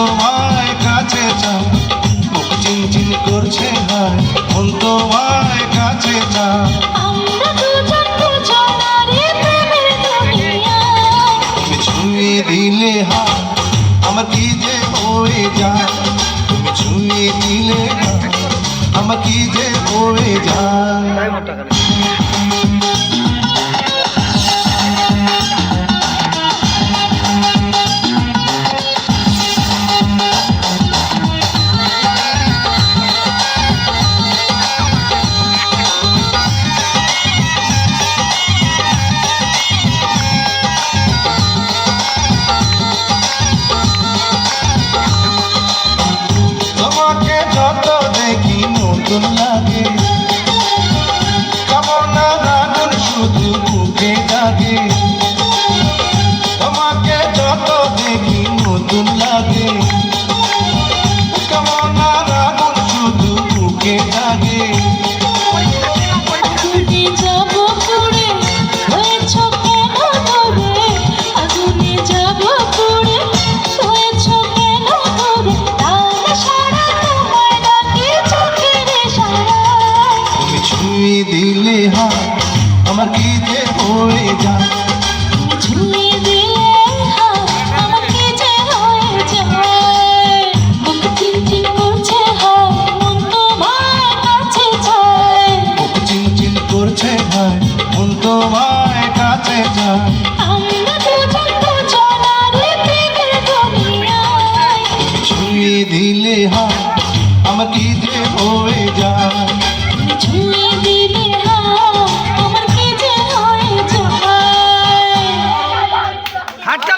তোমায় কাছে চাই, বুক চিনচিন করছে হায়, মন তোমায় কাছে চাই। আমরা দুজন দুজনারে প্রেমের দুনিয়ায়, তুমি ছুঁয়ে দিলে হাত আমার কি যে হয়ে যায়, তুমি ছুঁয়ে দিলে হাত আমার কি যে হয়ে যায়। তোমাকে যত দেখি নতুন লাগে, কামনা রাগুন শুধু বুকে জাগে। তোমাকে যত দেখি নতুন লাগে, কামনা রাগুন শুধু বুকে জাগে। আগুনে যাব পুড়ে, হয়েছ কেন দূরে? আগুনে যাব পুড়ে, হয়েছ কেন দূরে? তার সারা তোমায় ডাকে চোখের ইশারায়। তুমি ছুঁয়ে দিলে হাত আমার কি যে হয়ে যায়, তুমি ছুঁয়ে দিলে হাত আমার কি যে হয়ে যায়। বুক চিনচিন করছে হায়, মন তোমায় কাছে চায়। বুক চিনচিন করছে ভাই, মন তোমায় কাছে যায়। আমরা দুজন দুজনারে প্রেমের দুনিয়ায়, ছুঁয়ে দিলে হাত আমার কি যে হয়ে যায়। তুমি ছুঁয়ে